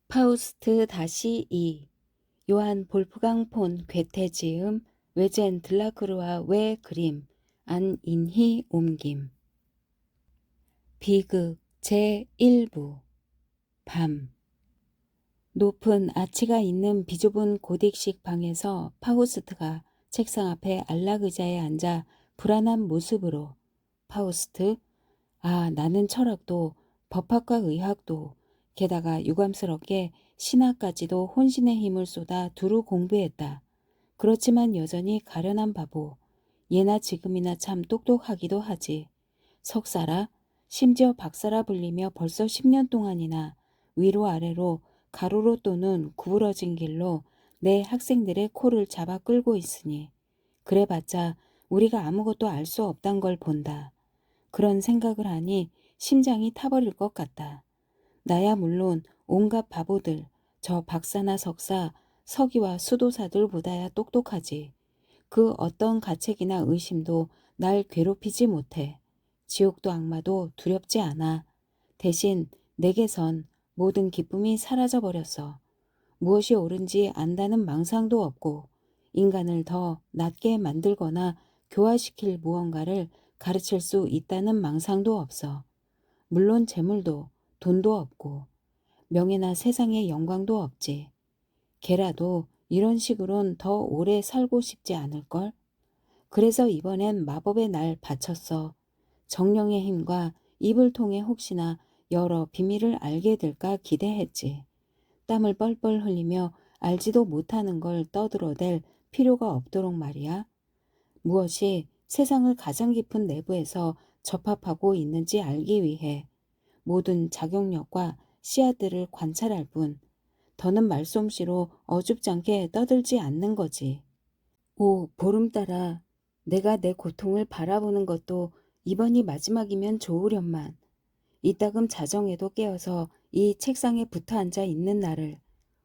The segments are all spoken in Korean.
파우스트 -2 요한 볼프강 폰 괴테 지음 외젠 들라크루아 외 그림 안인희 옮김 비극 제1부 밤 높은 아치가 있는 비좁은 고딕식 방에서 파우스트가 책상 앞에 안락의자에 앉아 불안한 모습으로 파우스트, 나는 철학도 법학과 의학도 게다가 유감스럽게 신학까지도 혼신의 힘을 쏟아 두루 공부했다. 그렇지만 여전히 가련한 바보. 예나 지금이나 참 똑똑하기도 하지. 석사라, 심지어 박사라 불리며 벌써 10년 동안이나 위로 아래로 가로로 또는 구부러진 길로 내 학생들의 코를 잡아 끌고 있으니 그래봤자 우리가 아무것도 알 수 없단 걸 본다. 그런 생각을 하니 심장이 타버릴 것 같다. 나야 물론 온갖 바보들, 저 박사나 석사, 서기와 수도사들보다야 똑똑하지. 그 어떤 가책이나 의심도 날 괴롭히지 못해. 지옥도 악마도 두렵지 않아. 대신 내게선 모든 기쁨이 사라져버렸어. 무엇이 옳은지 안다는 망상도 없고 인간을 더 낮게 만들거나 교화시킬 무언가를 가르칠 수 있다는 망상도 없어. 물론 재물도 돈도 없고 명예나 세상의 영광도 없지. 걔라도 이런 식으론 더 오래 살고 싶지 않을걸? 그래서 이번엔 마법의 날 바쳤어. 정령의 힘과 입을 통해 혹시나 여러 비밀을 알게 될까 기대했지. 땀을 뻘뻘 흘리며 알지도 못하는 걸 떠들어댈 필요가 없도록 말이야. 무엇이 세상을 가장 깊은 내부에서 접합하고 있는지 알기 위해 모든 작용력과 씨앗들을 관찰할 뿐 더는 말솜씨로 어줍잖게 떠들지 않는 거지. 오, 보름따라 내가 내 고통을 바라보는 것도 이번이 마지막이면 좋으련만 이따금 자정에도 깨어서 이 책상에 붙어 앉아 있는 나를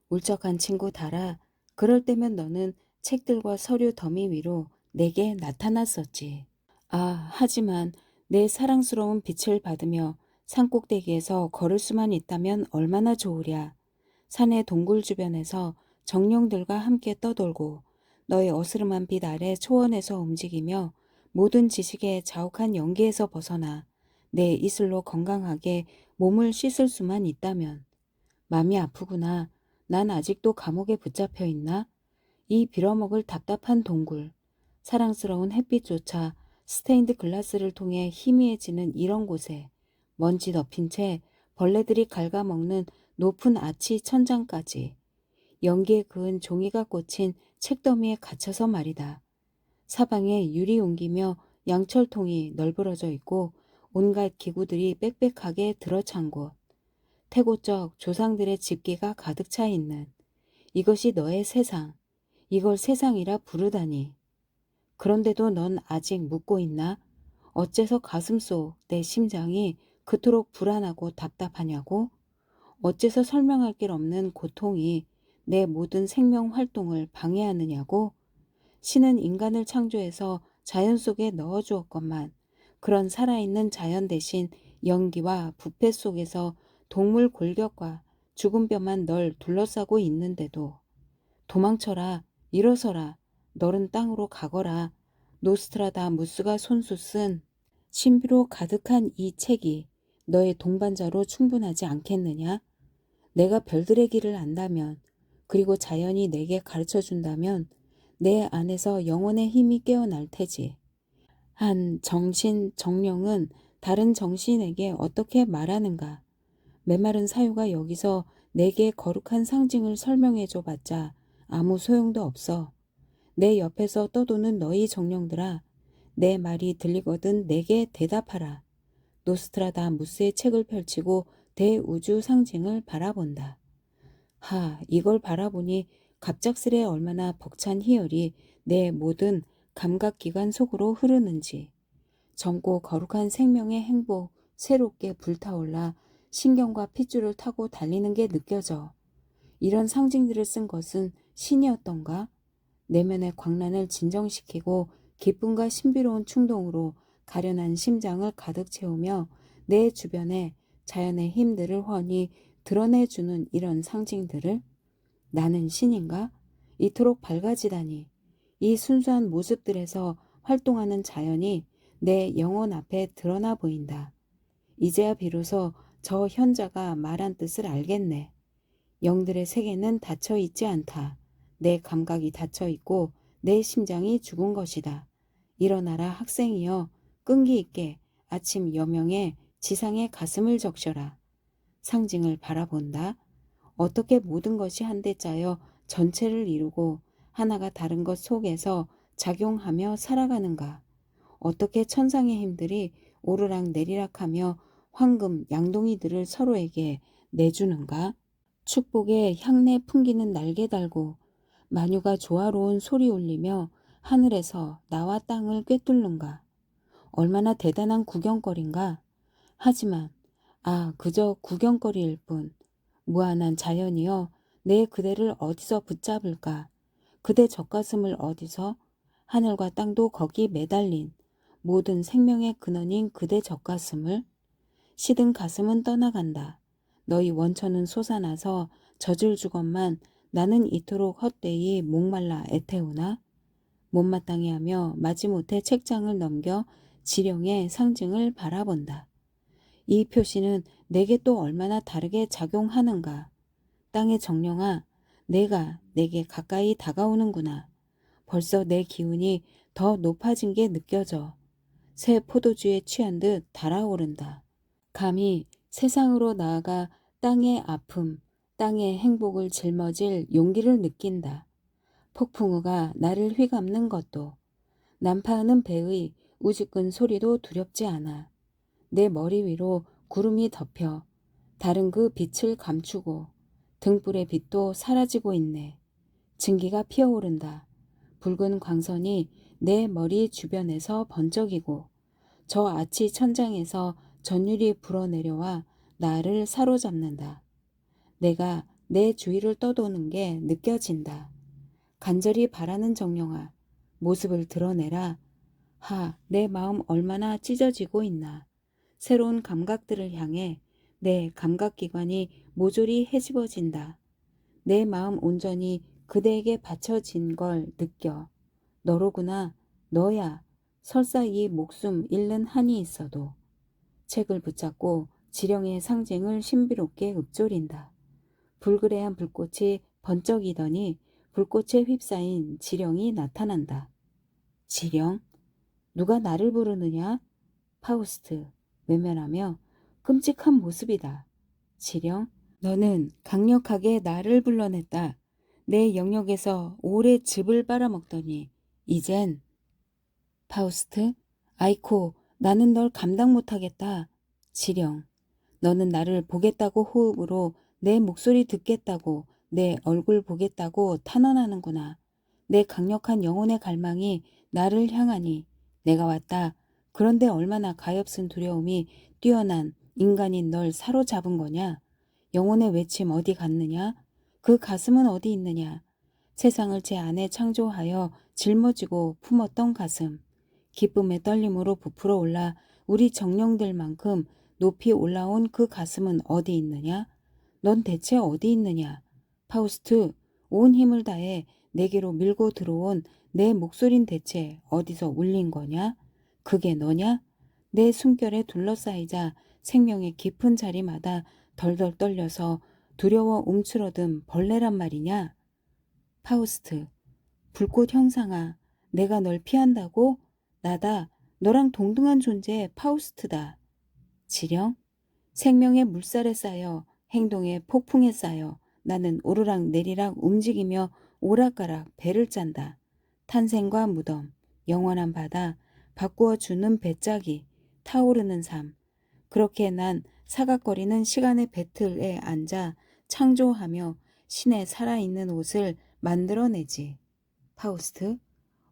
울적한 친구 달아 그럴 때면 너는 책들과 서류 더미 위로 내게 나타났었지. 하지만 내 사랑스러운 빛을 받으며 산꼭대기에서 걸을 수만 있다면 얼마나 좋으랴. 산의 동굴 주변에서 정령들과 함께 떠돌고 너의 어스름한 빛 아래 초원에서 움직이며 모든 지식의 자욱한 연기에서 벗어나 내 이슬로 건강하게 몸을 씻을 수만 있다면. 맘이 아프구나. 난 아직도 감옥에 붙잡혀 있나? 이 빌어먹을 답답한 동굴. 사랑스러운 햇빛조차 스테인드 글라스를 통해 희미해지는 이런 곳에 먼지 덮인 채 벌레들이 갉아먹는 높은 아치 천장까지 연기에 그은 종이가 꽂힌 책더미에 갇혀서 말이다. 사방에 유리 옮기며 양철통이 널브러져 있고 온갖 기구들이 빽빽하게 들어찬 곳. 태고적 조상들의 집기가 가득 차 있는 이것이 너의 세상. 이걸 세상이라 부르다니. 그런데도 넌 아직 묻고 있나? 어째서 가슴속 내 심장이 그토록 불안하고 답답하냐고? 어째서 설명할 길 없는 고통이 내 모든 생명 활동을 방해하느냐고? 신은 인간을 창조해서 자연 속에 넣어주었건만 그런 살아있는 자연 대신 연기와 부패 속에서 동물 골격과 죽은 뼈만 널 둘러싸고 있는데도 도망쳐라, 일어서라, 너른 땅으로 가거라. 노스트라다무스가 손수 쓴 신비로 가득한 이 책이 너의 동반자로 충분하지 않겠느냐? 내가 별들의 길을 안다면 그리고 자연이 내게 가르쳐준다면 내 안에서 영혼의 힘이 깨어날 테지. 한 정신, 정령은 다른 정신에게 어떻게 말하는가? 메마른 사유가 여기서 내게 거룩한 상징을 설명해줘 봤자 아무 소용도 없어. 내 옆에서 떠도는 너희 정령들아, 내 말이 들리거든 내게 대답하라. 노스트라다무스의 책을 펼치고 대우주 상징을 바라본다. 이걸 바라보니 갑작스레 얼마나 벅찬 희열이 내 모든 감각기관 속으로 흐르는지. 젊고 거룩한 생명의 행복 새롭게 불타올라 신경과 핏줄을 타고 달리는 게 느껴져. 이런 상징들을 쓴 것은 신이었던가? 내면의 광란을 진정시키고 기쁨과 신비로운 충동으로 가련한 심장을 가득 채우며 내 주변에 자연의 힘들을 훤히 드러내주는 이런 상징들을 나는 신인가? 이토록 밝아지다니. 이 순수한 모습들에서 활동하는 자연이 내 영혼 앞에 드러나 보인다. 이제야 비로소 저 현자가 말한 뜻을 알겠네. 영들의 세계는 닫혀 있지 않다. 내 감각이 닫혀 있고 내 심장이 죽은 것이다. 일어나라 학생이여, 끈기 있게 아침 여명에 지상의 가슴을 적셔라. 상징을 바라본다. 어떻게 모든 것이 한데 짜여 전체를 이루고 하나가 다른 것 속에서 작용하며 살아가는가. 어떻게 천상의 힘들이 오르락 내리락하며 황금 양동이들을 서로에게 내주는가. 축복의 향내 풍기는 날개 달고 만유가 조화로운 소리 울리며 하늘에서 나와 땅을 꿰뚫는가. 얼마나 대단한 구경거리인가. 하지만 그저 구경거리일 뿐. 무한한 자연이여, 내 그대를 어디서 붙잡을까. 그대 젖가슴을 어디서, 하늘과 땅도 거기 매달린 모든 생명의 근원인 그대 젖가슴을. 시든 가슴은 떠나간다. 너희 원천은 솟아나서 젖을 주건만 나는 이토록 헛되이 목말라 애태우나. 못마땅해 하며 마지못해 책장을 넘겨 지령의 상징을 바라본다. 이 표시는 내게 또 얼마나 다르게 작용하는가. 땅의 정령아, 내가 내게 가까이 다가오는구나. 벌써 내 기운이 더 높아진 게 느껴져. 새 포도주에 취한 듯 달아오른다. 감히 세상으로 나아가 땅의 아픔, 땅의 행복을 짊어질 용기를 느낀다. 폭풍우가 나를 휘감는 것도, 난파하는 배의 우즈끈 소리도 두렵지 않아. 내 머리 위로 구름이 덮여 다른 그 빛을 감추고 등불의 빛도 사라지고 있네. 증기가 피어오른다. 붉은 광선이 내 머리 주변에서 번쩍이고 저 아치 천장에서 전율이 불어내려와 나를 사로잡는다. 내가 내 주위를 떠도는 게 느껴진다. 간절히 바라는 정령아, 모습을 드러내라. 내 마음 얼마나 찢어지고 있나. 새로운 감각들을 향해 내 감각기관이 모조리 헤집어진다. 내 마음 온전히 그대에게 바쳐진 걸 느껴. 너로구나, 너야. 설사 이 목숨 잃는 한이 있어도. 책을 붙잡고 지령의 상징을 신비롭게 읊조린다. 불그레한 불꽃이 번쩍이더니 불꽃에 휩싸인 지령이 나타난다. 지령? 누가 나를 부르느냐? 파우스트, 외면하며 끔찍한 모습이다. 지령, 너는 강력하게 나를 불러냈다. 내 영역에서 오래 즙을 빨아먹더니 이젠. 파우스트, 아이코, 나는 널 감당 못하겠다. 지령, 너는 나를 보겠다고 호흡으로, 내 목소리 듣겠다고, 내 얼굴 보겠다고 탄원하는구나. 내 강력한 영혼의 갈망이 나를 향하니 내가 왔다. 그런데 얼마나 가엾은 두려움이 뛰어난 인간인 널 사로잡은 거냐? 영혼의 외침 어디 갔느냐? 그 가슴은 어디 있느냐? 세상을 제 안에 창조하여 짊어지고 품었던 가슴. 기쁨의 떨림으로 부풀어 올라 우리 정령들만큼 높이 올라온 그 가슴은 어디 있느냐? 넌 대체 어디 있느냐? 파우스트, 온 힘을 다해 내게로 밀고 들어온 내 목소린 대체 어디서 울린 거냐? 그게 너냐? 내 숨결에 둘러싸이자 생명의 깊은 자리마다 덜덜 떨려서 두려워 움츠러든 벌레란 말이냐? 파우스트, 불꽃 형상아, 내가 널 피한다고? 나다, 너랑 동등한 존재의 파우스트다. 지령, 생명의 물살에 쌓여 행동의 폭풍에 쌓여 나는 오르락 내리락 움직이며 오락가락 배를 짠다. 탄생과 무덤, 영원한 바다, 바꾸어 주는 배짜기, 타오르는 삶. 그렇게 난 사각거리는 시간의 배틀에 앉아 창조하며 신의 살아있는 옷을 만들어내지. 파우스트,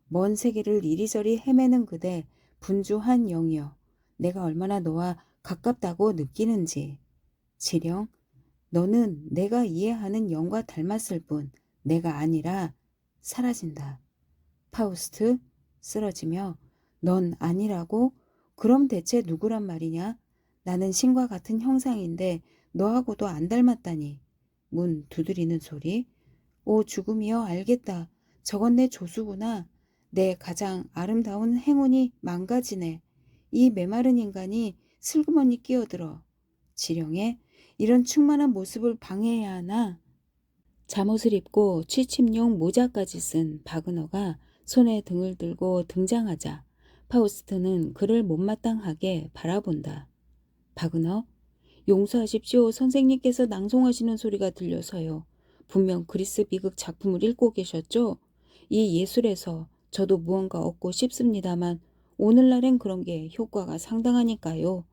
먼 세계를 이리저리 헤매는 그대 분주한 영이여, 내가 얼마나 너와 가깝다고 느끼는지. 지령, 너는 내가 이해하는 영과 닮았을 뿐 내가 아니라. 사라진다. 파우스트, 쓰러지며 넌 아니라고? 그럼 대체 누구란 말이냐? 나는 신과 같은 형상인데 너하고도 안 닮았다니. 문 두드리는 소리. 오 죽음이여 알겠다. 저건 내 조수구나. 내 가장 아름다운 행운이 망가지네. 이 메마른 인간이 슬그머니 끼어들어. 지령에 이런 충만한 모습을 방해해야 하나? 잠옷을 입고 취침용 모자까지 쓴 바그너가 손에 등을 들고 등장하자 파우스트는 그를 못마땅하게 바라본다. 바그너, 용서하십시오. 선생님께서 낭송하시는 소리가 들려서요. 분명 그리스 비극 작품을 읽고 계셨죠? 이 예술에서 저도 무언가 얻고 싶습니다만 오늘날엔 그런 게 효과가 상당하니까요.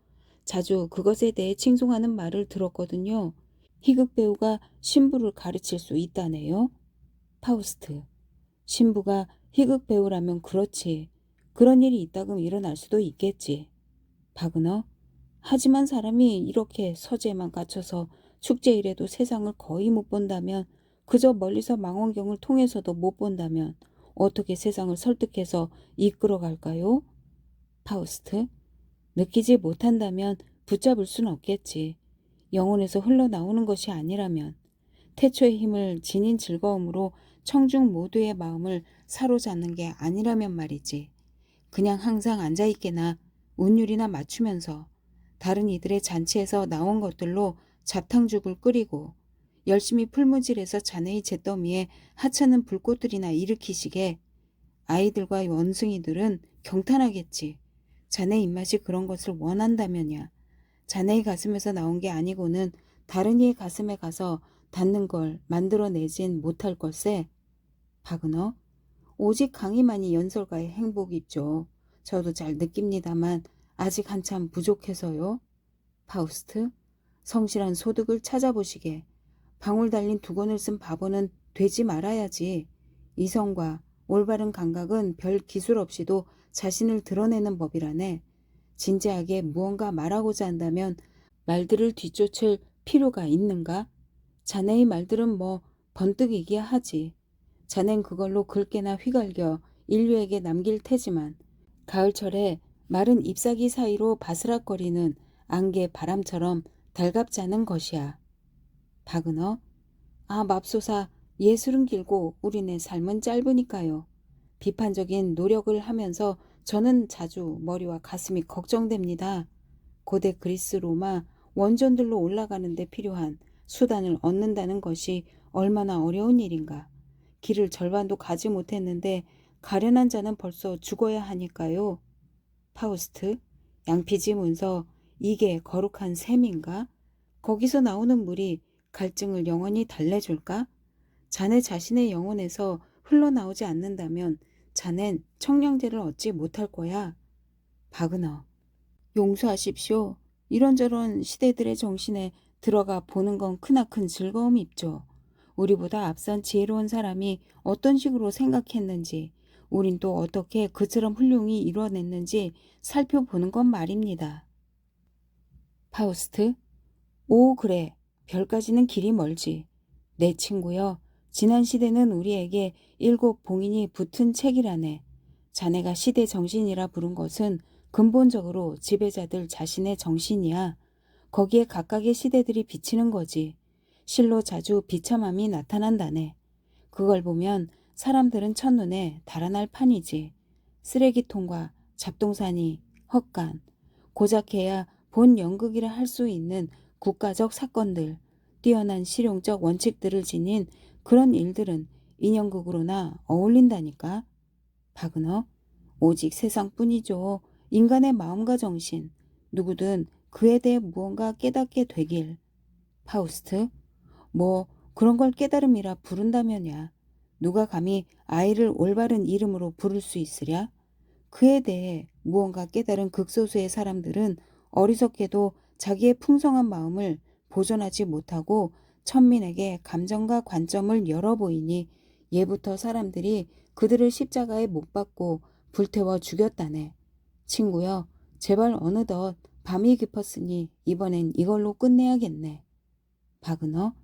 자주 그것에 대해 칭송하는 말을 들었거든요. 희극 배우가 신부를 가르칠 수 있다네요. 파우스트. 신부가 희극 배우라면 그렇지. 그런 일이 이따금 일어날 수도 있겠지. 바그너. 하지만 사람이 이렇게 서재에만 갇혀서 축제일에도 세상을 거의 못 본다면, 그저 멀리서 망원경을 통해서도 못 본다면 어떻게 세상을 설득해서 이끌어갈까요? 파우스트. 느끼지 못한다면 붙잡을 순 없겠지. 영혼에서 흘러나오는 것이 아니라면. 태초의 힘을 지닌 즐거움으로 청중 모두의 마음을 사로잡는 게 아니라면 말이지. 그냥 항상 앉아있게나 운율이나 맞추면서 다른 이들의 잔치에서 나온 것들로 잡탕죽을 끓이고 열심히 풀무질해서 자네의 잿더미에 하찮은 불꽃들이나 일으키시게. 아이들과 원숭이들은 경탄하겠지. 자네 입맛이 그런 것을 원한다면야. 자네의 가슴에서 나온 게 아니고는 다른 이의 가슴에 가서 닿는 걸 만들어내진 못할 걸세. 바그너. 오직 강의만이 연설가의 행복이죠. 저도 잘 느낍니다만 아직 한참 부족해서요. 파우스트. 성실한 소득을 찾아보시게. 방울 달린 두건을 쓴 바보는 되지 말아야지. 이성과 올바른 감각은 별 기술 없이도 자신을 드러내는 법이라네. 진지하게 무언가 말하고자 한다면 말들을 뒤쫓을 필요가 있는가? 자네의 말들은 뭐 번뜩이기야 하지. 자넨 그걸로 글깨나 휘갈겨 인류에게 남길 테지만 가을철에 마른 잎사귀 사이로 바스락거리는 안개 바람처럼 달갑지 않은 것이야. 바그너. 아 맙소사, 예술은 길고 우리네 삶은 짧으니까요. 비판적인 노력을 하면서 저는 자주 머리와 가슴이 걱정됩니다. 고대 그리스 로마 원전들로 올라가는 데 필요한 수단을 얻는다는 것이 얼마나 어려운 일인가. 길을 절반도 가지 못했는데 가련한 자는 벌써 죽어야 하니까요. 파우스트. 양피지 문서. 이게 거룩한 셈인가? 거기서 나오는 물이 갈증을 영원히 달래줄까? 자네 자신의 영혼에서 흘러나오지 않는다면 자넨 청량제를 얻지 못할 거야. 바그너. 용서하십시오. 이런저런 시대들의 정신에 들어가 보는 건 크나큰 즐거움이 있죠. 우리보다 앞선 지혜로운 사람이 어떤 식으로 생각했는지, 우린 또 어떻게 그처럼 훌륭히 이뤄냈는지 살펴보는 건 말입니다. 파우스트. 오 그래. 별까지는 길이 멀지. 내 친구여. 지난 시대는 우리에게 7 봉인이 붙은 책이라네. 자네가 시대 정신이라 부른 것은 근본적으로 지배자들 자신의 정신이야. 거기에 각각의 시대들이 비치는 거지. 실로 자주 비참함이 나타난다네. 그걸 보면 사람들은 첫눈에 달아날 판이지. 쓰레기통과 잡동사니, 헛간, 고작해야 본 연극이라 할 수 있는 국가적 사건들, 뛰어난 실용적 원칙들을 지닌 그런 일들은 인형극으로나 어울린다니까. 바그너. 오직 세상뿐이죠. 인간의 마음과 정신, 누구든 그에 대해 무언가 깨닫게 되길. 파우스트. 뭐 그런 걸 깨달음이라 부른다면야. 누가 감히 아이를 올바른 이름으로 부를 수 있으랴? 그에 대해 무언가 깨달은 극소수의 사람들은 어리석게도 자기의 풍성한 마음을 보존하지 못하고 천민에게 감정과 관점을 열어보이니 예부터 사람들이 그들을 십자가에 못 박고 불태워 죽였다네. 친구여, 제발 어느덧 밤이 깊었으니 이번엔 이걸로 끝내야겠네. 바그너.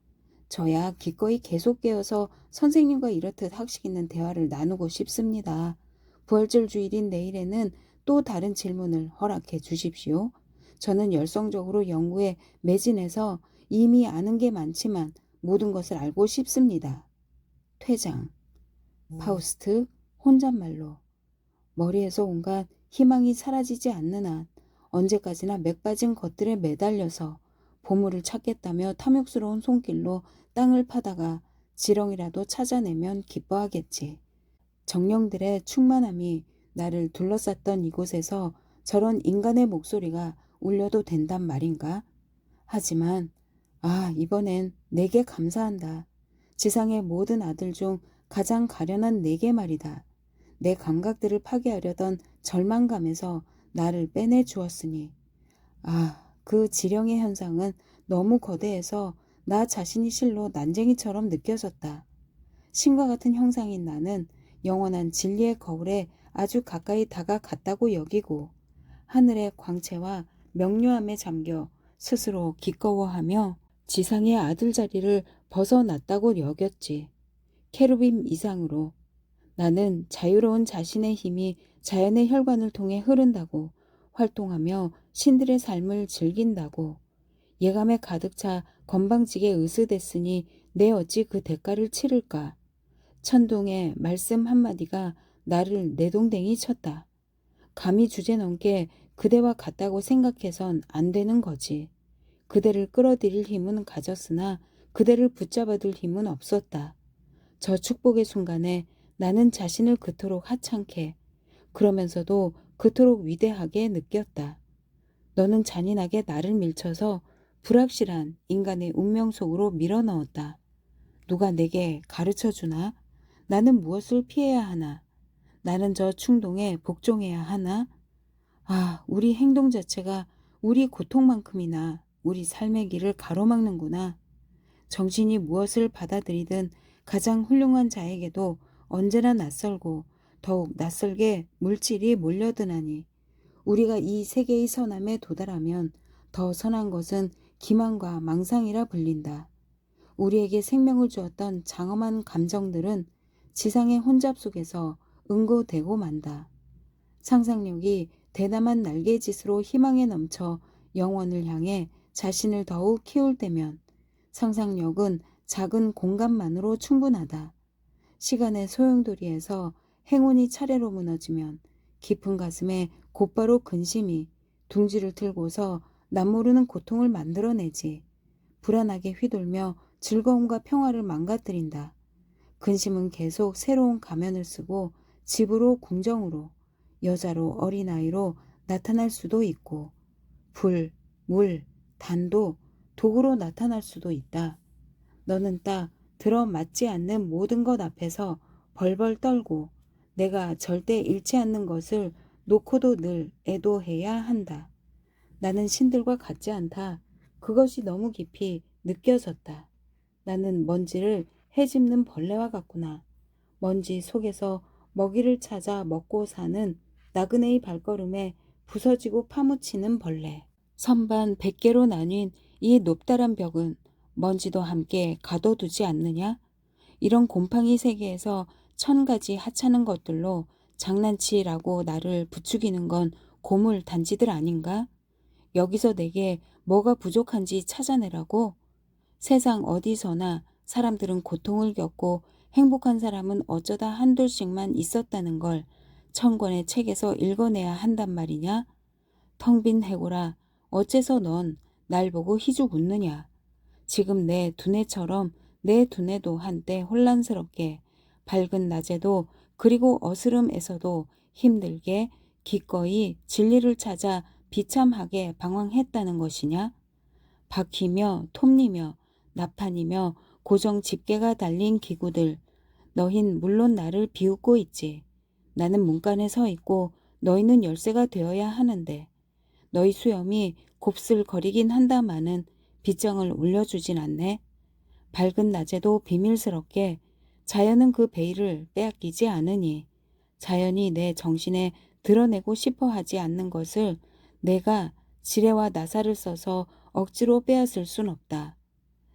저야 기꺼이 계속 깨어서 선생님과 이렇듯 학식 있는 대화를 나누고 싶습니다. 부활절 주일인 내일에는 또 다른 질문을 허락해 주십시오. 저는 열성적으로 연구에 매진해서 이미 아는 게 많지만 모든 것을 알고 싶습니다. 퇴장. 파우스트 혼잣말로. 머리에서 온갖 희망이 사라지지 않는 한 언제까지나 맥 빠진 것들에 매달려서 보물을 찾겠다며 탐욕스러운 손길로 땅을 파다가 지렁이라도 찾아내면 기뻐하겠지. 정령들의 충만함이 나를 둘러쌌던 이곳에서 저런 인간의 목소리가 울려도 된단 말인가? 하지만 이번엔 내게 감사한다. 지상의 모든 아들 중 가장 가련한 내게 말이다. 내 감각들을 파괴하려던 절망감에서 나를 빼내 주었으니. 그 지령의 현상은 너무 거대해서 나 자신이 실로 난쟁이처럼 느껴졌다. 신과 같은 형상인 나는 영원한 진리의 거울에 아주 가까이 다가갔다고 여기고 하늘의 광채와 명료함에 잠겨 스스로 기꺼워하며 지상의 아들 자리를 벗어났다고 여겼지. 케루빔 이상으로. 나는 자유로운 자신의 힘이 자연의 혈관을 통해 흐른다고, 활동하며 신들의 삶을 즐긴다고. 예감에 가득 차 건방지게 으스댔으니 내 어찌 그 대가를 치를까. 천둥의 말씀 한마디가 나를 내동댕이 쳤다. 감히 주제넘게 그대와 같다고 생각해선 안 되는 거지. 그대를 끌어들일 힘은 가졌으나 그대를 붙잡아둘 힘은 없었다. 저 축복의 순간에 나는 자신을 그토록 하찮게, 그러면서도 그토록 위대하게 느꼈다. 너는 잔인하게 나를 밀쳐서 불확실한 인간의 운명 속으로 밀어넣었다. 누가 내게 가르쳐주나? 나는 무엇을 피해야 하나? 나는 저 충동에 복종해야 하나? 우리 행동 자체가 우리 고통만큼이나 우리 삶의 길을 가로막는구나. 정신이 무엇을 받아들이든 가장 훌륭한 자에게도 언제나 낯설고 더욱 낯설게 물질이 몰려드나니 우리가 이 세계의 선함에 도달하면 더 선한 것은 기만과 망상이라 불린다. 우리에게 생명을 주었던 장엄한 감정들은 지상의 혼잡 속에서 응고되고 만다. 상상력이 대담한 날개짓으로 희망에 넘쳐 영원을 향해 자신을 더욱 키울 때면 상상력은 작은 공간만으로 충분하다. 시간의 소용돌이에서 행운이 차례로 무너지면 깊은 가슴에 곧바로 근심이 둥지를 틀고서 남모르는 고통을 만들어내지. 불안하게 휘돌며 즐거움과 평화를 망가뜨린다. 근심은 계속 새로운 가면을 쓰고 집으로 궁정으로, 여자로 어린아이로 나타날 수도 있고 불, 물, 단도 도구로 나타날 수도 있다. 너는 딱 들어맞지 않는 모든 것 앞에서 벌벌 떨고 내가 절대 잃지 않는 것을 놓고도 늘 애도해야 한다. 나는 신들과 같지 않다. 그것이 너무 깊이 느껴졌다. 나는 먼지를 헤집는 벌레와 같구나. 먼지 속에서 먹이를 찾아 먹고 사는 나그네의 발걸음에 부서지고 파묻히는 벌레. 선반 100개로 나뉜 이 높다란 벽은 먼지도 함께 가둬두지 않느냐? 이런 곰팡이 세계에서 1000가지 하찮은 것들로 장난치라고 나를 부추기는 건 고물 단지들 아닌가? 여기서 내게 뭐가 부족한지 찾아내라고? 세상 어디서나 사람들은 고통을 겪고 행복한 사람은 어쩌다 한둘씩만 있었다는 걸 1000권의 책에서 읽어내야 한단 말이냐? 텅 빈 해고라. 어째서 넌 날 보고 희죽 웃느냐? 지금 내 두뇌처럼 내 두뇌도 한때 혼란스럽게 밝은 낮에도 그리고 어스름에서도 힘들게 기꺼이 진리를 찾아 비참하게 방황했다는 것이냐? 바퀴며 톱니며 나판이며 고정 집게가 달린 기구들, 너흰 물론 나를 비웃고 있지. 나는 문간에 서 있고 너희는 열쇠가 되어야 하는데 너희 수염이 곱슬거리긴 한다마는 빗장을 올려주진 않네. 밝은 낮에도 비밀스럽게 자연은 그 베일을 빼앗기지 않으니 자연이 내 정신에 드러내고 싶어 하지 않는 것을 내가 지뢰와 나사를 써서 억지로 빼앗을 순 없다.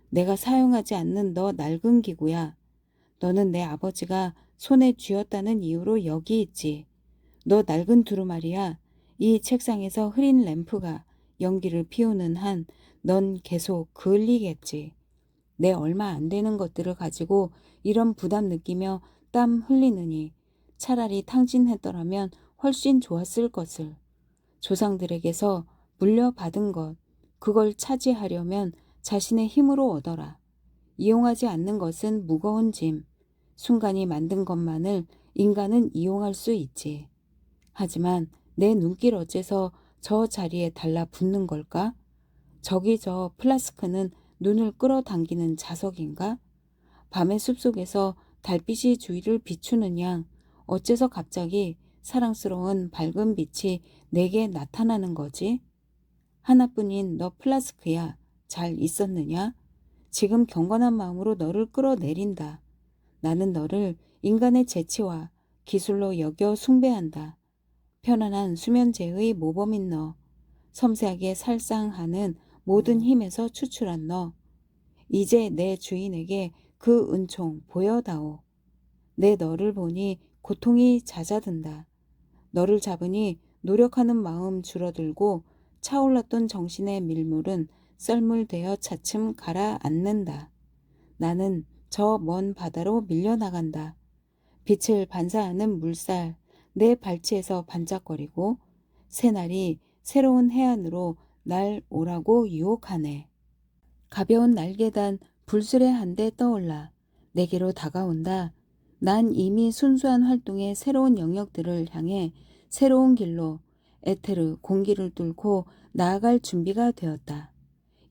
내가 사용하지 않는 너 낡은 기구야. 너는 내 아버지가 손에 쥐었다는 이유로 여기 있지. 너 낡은 두루마리야. 이 책상에서 흐린 램프가 연기를 피우는 한 넌 계속 그을리겠지. 내 얼마 안 되는 것들을 가지고 이런 부담 느끼며 땀 흘리느니 차라리 탕진했더라면 훨씬 좋았을 것을. 조상들에게서 물려받은 것, 그걸 차지하려면 자신의 힘으로 얻어라. 이용하지 않는 것은 무거운 짐. 순간이 만든 것만을 인간은 이용할 수 있지. 하지만 내 눈길 어째서 저 자리에 달라붙는 걸까? 저기 저 플라스크는 눈을 끌어당기는 자석인가? 밤의 숲속에서 달빛이 주위를 비추는 양 어째서 갑자기 사랑스러운 밝은 빛이 내게 나타나는 거지? 하나뿐인 너 플라스크야. 잘 있었느냐? 지금 경건한 마음으로 너를 끌어내린다. 나는 너를 인간의 재치와 기술로 여겨 숭배한다. 편안한 수면제의 모범인 너, 섬세하게 살상하는 모든 힘에서 추출한 너, 이제 내 주인에게 그 은총 보여다오. 내 너를 보니 고통이 잦아든다. 너를 잡으니 노력하는 마음 줄어들고 차올랐던 정신의 밀물은 썰물되어 차츰 가라앉는다. 나는 저 먼 바다로 밀려나간다. 빛을 반사하는 물살 내 발치에서 반짝거리고 새날이 새로운 해안으로 날 오라고 유혹하네. 가벼운 날개단 불술의 한대 떠올라 내게로 다가온다. 난 이미 순수한 활동의 새로운 영역들을 향해 새로운 길로 에테르 공기를 뚫고 나아갈 준비가 되었다.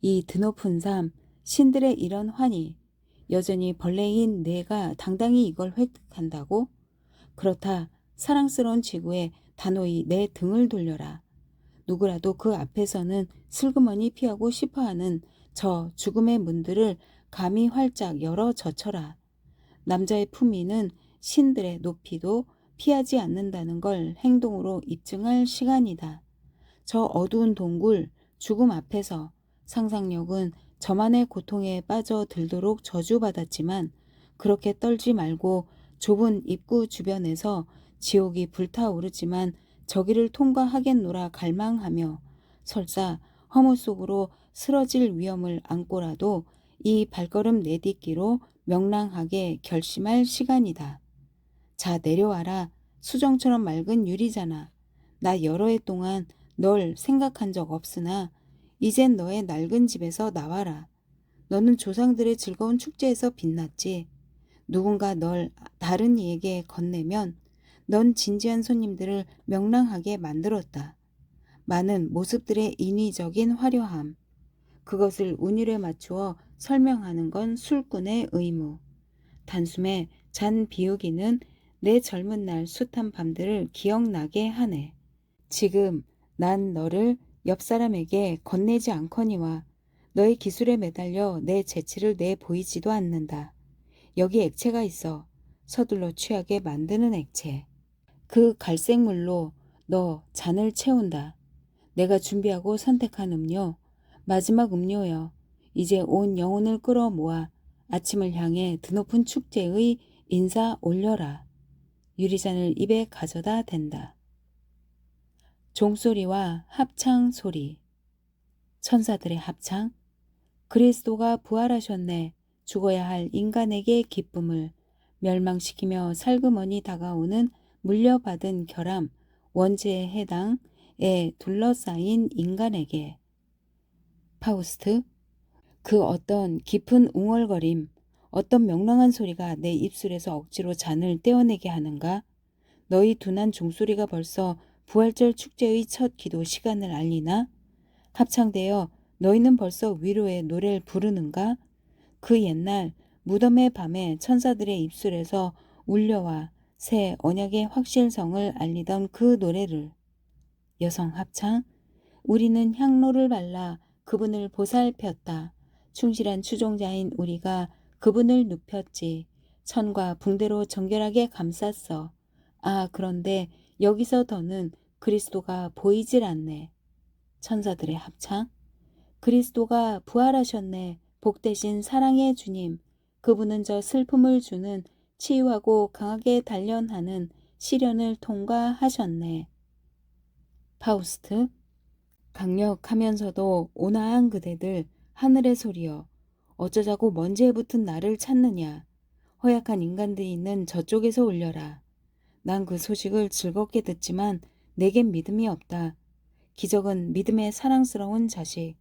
이 드높은 삶, 신들의 이런 환희, 여전히 벌레인 내가 당당히 이걸 획득한다고? 그렇다. 사랑스러운 지구에 단호히 내 등을 돌려라. 누구라도 그 앞에서는 슬그머니 피하고 싶어하는 저 죽음의 문들을 감히 활짝 열어 젖혀라. 남자의 품위는 신들의 높이도 피하지 않는다는 걸 행동으로 입증할 시간이다. 저 어두운 동굴, 죽음 앞에서 상상력은 저만의 고통에 빠져들도록 저주받았지만 그렇게 떨지 말고 좁은 입구 주변에서 지옥이 불타오르지만 저기를 통과하겠노라 갈망하며 설사 허물 속으로 쓰러질 위험을 안고라도 이 발걸음 내딛기로 명랑하게 결심할 시간이다. 자, 내려와라. 수정처럼 맑은 유리잖아. 나 여러 해 동안 널 생각한 적 없으나 이젠 너의 낡은 집에서 나와라. 너는 조상들의 즐거운 축제에서 빛났지. 누군가 널 다른 이에게 건네면 넌 진지한 손님들을 명랑하게 만들었다. 많은 모습들의 인위적인 화려함. 그것을 운율에 맞추어 설명하는 건 술꾼의 의무. 단숨에 잔 비우기는 내 젊은 날 숱한 밤들을 기억나게 하네. 지금 난 너를 옆 사람에게 건네지 않거니와 너의 기술에 매달려 내 재치를 내보이지도 않는다. 여기 액체가 있어. 서둘러 취하게 만드는 액체. 그 갈색물로 너 잔을 채운다. 내가 준비하고 선택한 음료, 마지막 음료여. 이제 온 영혼을 끌어모아 아침을 향해 드높은 축제의 인사 올려라. 유리잔을 입에 가져다 댄다. 종소리와 합창 소리. 천사들의 합창. 그리스도가 부활하셨네. 죽어야 할 인간에게 기쁨을 멸망시키며 살그머니 다가오는 물려받은 결함, 원죄에 해당에 둘러싸인 인간에게. 파우스트. 그 어떤 깊은 웅얼거림, 어떤 명랑한 소리가 내 입술에서 억지로 잔을 떼어내게 하는가? 너희 둔한 종소리가 벌써 부활절 축제의 첫 기도 시간을 알리나? 합창되어 너희는 벌써 위로의 노래를 부르는가? 그 옛날 무덤의 밤에 천사들의 입술에서 울려와 새 언약의 확실성을 알리던 그 노래를. 여성 합창. 우리는 향로를 발라 그분을 보살폈다. 충실한 추종자인 우리가 그분을 눕혔지. 천과 붕대로 정결하게 감쌌어. 아, 그런데 여기서 더는 그리스도가 보이질 않네. 천사들의 합창. 그리스도가 부활하셨네. 복되신 사랑의 주님. 그분은 저 슬픔을 주는 치유하고 강하게 단련하는 시련을 통과하셨네. 파우스트. 강력하면서도 온화한 그대들, 하늘의 소리여. 어쩌자고 먼지에 붙은 나를 찾느냐. 허약한 인간들이 있는 저쪽에서 울려라. 난 그 소식을 즐겁게 듣지만 내겐 믿음이 없다. 기적은 믿음의 사랑스러운 자식.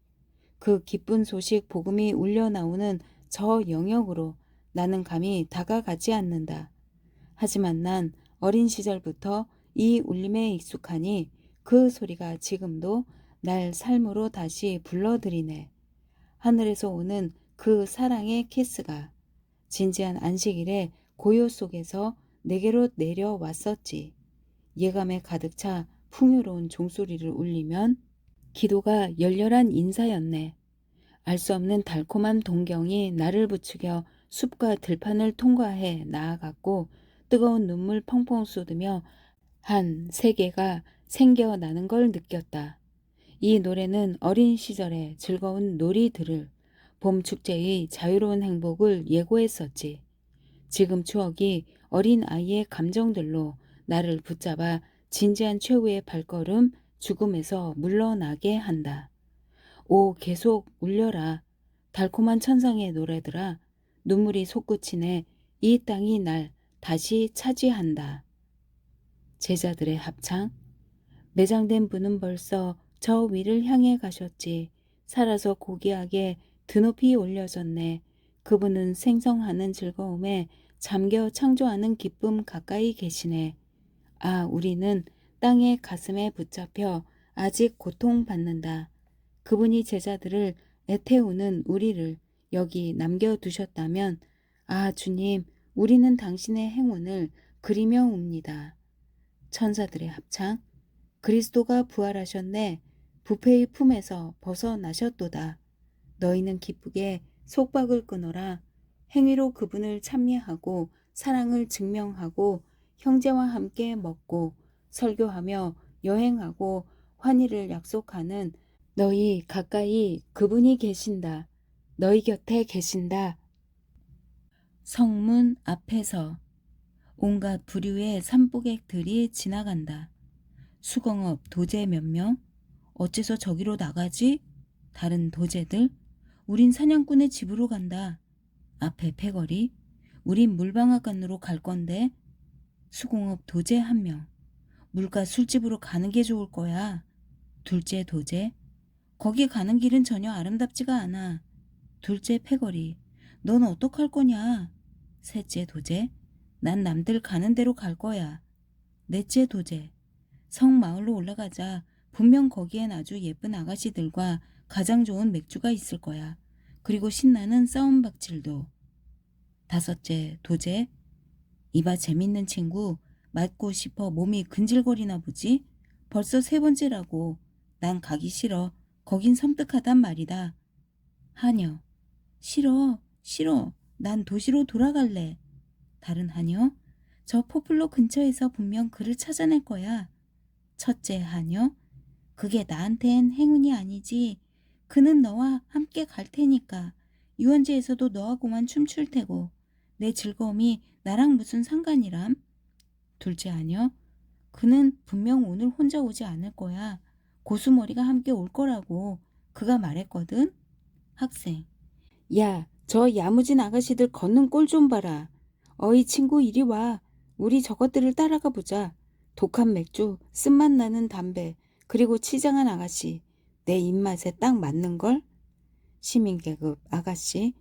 그 기쁜 소식 복음이 울려 나오는 저 영역으로 나는 감히 다가가지 않는다. 하지만 난 어린 시절부터 이 울림에 익숙하니 그 소리가 지금도 날 삶으로 다시 불러들이네. 하늘에서 오는 그 사랑의 키스가 진지한 안식일의 고요 속에서 내게로 내려왔었지. 예감에 가득 차 풍요로운 종소리를 울리면 기도가 열렬한 인사였네. 알 수 없는 달콤한 동경이 나를 부추겨 숲과 들판을 통과해 나아갔고 뜨거운 눈물 펑펑 쏟으며 한 세계가 생겨나는 걸 느꼈다. 이 노래는 어린 시절의 즐거운 놀이들을, 봄 축제의 자유로운 행복을 예고했었지. 지금 추억이 어린 아이의 감정들로 나를 붙잡아 진지한 최후의 발걸음 죽음에서 물러나게 한다. 오 계속 울려라. 달콤한 천상의 노래들아. 눈물이 솟구치네. 이 땅이 날 다시 차지한다. 제자들의 합창. 매장된 분은 벌써 저 위를 향해 가셨지. 살아서 고귀하게 드높이 올려졌네. 그분은 생성하는 즐거움에 잠겨 창조하는 기쁨 가까이 계시네. 아, 우리는 땅의 가슴에 붙잡혀 아직 고통받는다. 그분이 제자들을 애태우는 우리를 여기 남겨두셨다면, 아, 주님, 우리는 당신의 행운을 그리며 웁니다. 천사들의 합창. 그리스도가 부활하셨네. 부패의 품에서 벗어나셨도다. 너희는 기쁘게 속박을 끊어라. 행위로 그분을 찬미하고 사랑을 증명하고 형제와 함께 먹고 설교하며 여행하고 환희를 약속하는 너희 가까이 그분이 계신다. 너희 곁에 계신다. 성문 앞에서 온갖 부류의 산보객들이 지나간다. 수공업 도제 몇 명? 어째서 저기로 나가지? 다른 도제들? 우린 사냥꾼의 집으로 간다. 앞에 패거리? 우린 물방앗간으로 갈 건데. 수공업 도제 한 명. 물가 술집으로 가는 게 좋을 거야. 둘째 도제. 거기 가는 길은 전혀 아름답지가 않아. 둘째 패거리. 넌 어떡할 거냐? 셋째 도제. 난 남들 가는 대로 갈 거야. 넷째 도제. 성 마을로 올라가자. 분명 거기엔 아주 예쁜 아가씨들과 가장 좋은 맥주가 있을 거야. 그리고 신나는 싸움박질도. 다섯째 도제. 이봐 재밌는 친구. 맞고 싶어 몸이 근질거리나 보지? 벌써 세 번째라고. 난 가기 싫어. 거긴 섬뜩하단 말이다. 하녀. 싫어. 싫어. 난 도시로 돌아갈래. 다른 하녀. 저 포플로 근처에서 분명 그를 찾아낼 거야. 첫째 하녀. 그게 나한텐 행운이 아니지. 그는 너와 함께 갈 테니까. 유원지에서도 너하고만 춤출 테고. 내 즐거움이 나랑 무슨 상관이람? 둘째 하녀. 그는 분명 오늘 혼자 오지 않을 거야. 고수머리가 함께 올 거라고 그가 말했거든. 학생. 야, 저 야무진 아가씨들 걷는 꼴 좀 봐라. 어이 친구 이리 와. 우리 저것들을 따라가 보자. 독한 맥주, 쓴맛 나는 담배, 그리고 치장한 아가씨. 내 입맛에 딱 맞는걸? 시민계급 아가씨.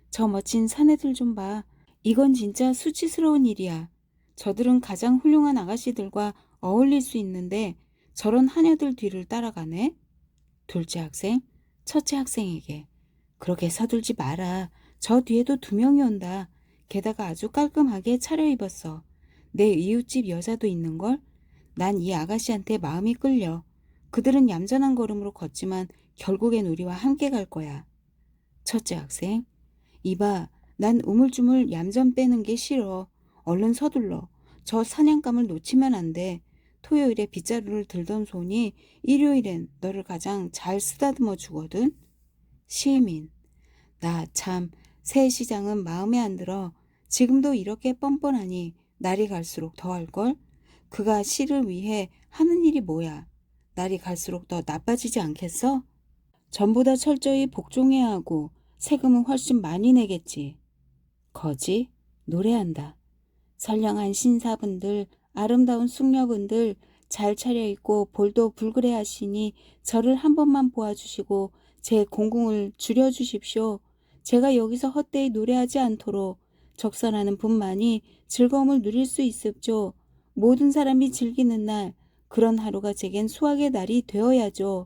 저 멋진 사내들 좀 봐. 이건 진짜 수치스러운 일이야. 저들은 가장 훌륭한 아가씨들과 어울릴 수 있는데 저런 하녀들 뒤를 따라가네. 둘째 학생, 첫째 학생에게. 그렇게 서둘지 마라. 저 뒤에도 두 명이 온다. 게다가 아주 깔끔하게 차려입었어. 내 이웃집 여자도 있는걸? 난 이 아가씨한테 마음이 끌려. 그들은 얌전한 걸음으로 걷지만 결국엔 우리와 함께 갈 거야. 첫째 학생, 이봐, 난 우물쭈물 얌전 빼는 게 싫어. 얼른 서둘러. 저 사냥감을 놓치면 안 돼. 토요일에 빗자루를 들던 손이 일요일엔 너를 가장 잘 쓰다듬어 주거든. 시민, 나 참 새 시장은 마음에 안 들어. 지금도 이렇게 뻔뻔하니 날이 갈수록 더할걸. 그가 시를 위해 하는 일이 뭐야. 날이 갈수록 더 나빠지지 않겠어? 전보다 철저히 복종해야 하고 세금은 훨씬 많이 내겠지. 거지? 노래한다. 선량한 신사분들, 아름다운 숙녀분들, 잘 차려입고 볼도 불그레하시니 저를 한 번만 보아주시고 제 공공을 줄여주십시오. 제가 여기서 헛되이 노래하지 않도록 적선하는 분만이 즐거움을 누릴 수 있습죠. 모든 사람이 즐기는 날, 그런 하루가 제겐 수확의 날이 되어야죠.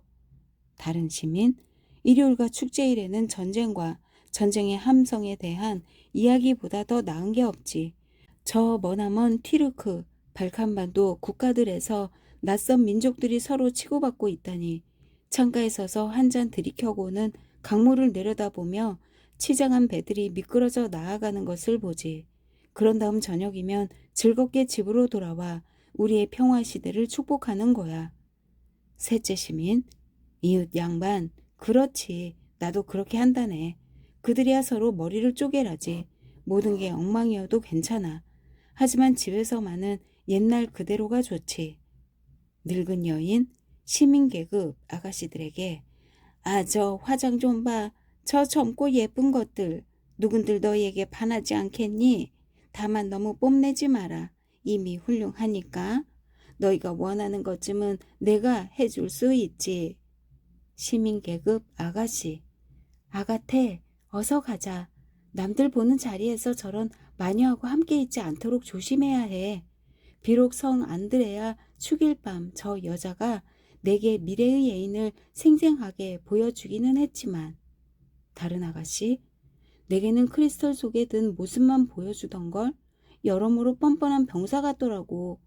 다른 시민, 일요일과 축제일에는 전쟁과 전쟁의 함성에 대한 이야기보다 더 나은 게 없지. 저 머나먼 튀르크, 발칸반도 국가들에서 낯선 민족들이 서로 치고받고 있다니 창가에 서서 한 잔 들이켜고는 강물을 내려다보며 치장한 배들이 미끄러져 나아가는 것을 보지. 그런 다음 저녁이면 즐겁게 집으로 돌아와 우리의 평화 시대를 축복하는 거야. 셋째 시민, 이웃 양반, 그렇지. 나도 그렇게 한다네. 그들이야 서로 머리를 쪼개라지. 모든 게 엉망이어도 괜찮아. 하지만 집에서만은 옛날 그대로가 좋지. 늙은 여인, 시민 계급 아가씨들에게 저 화장 좀 봐. 저 젊고 예쁜 것들. 누군들 너희에게 반하지 않겠니? 다만 너무 뽐내지 마라. 이미 훌륭하니까. 너희가 원하는 것쯤은 내가 해줄 수 있지. 시민 계급 아가씨. 아가태, 어서 가자. 남들 보는 자리에서 저런 마녀하고 함께 있지 않도록 조심해야 해. 비록 성 안드레아 축일 밤 저 여자가 내게 미래의 애인을 생생하게 보여주기는 했지만 다른 아가씨, 내게는 크리스털 속에 든 모습만 보여주던걸. 여러모로 뻔뻔한 병사 같더라고.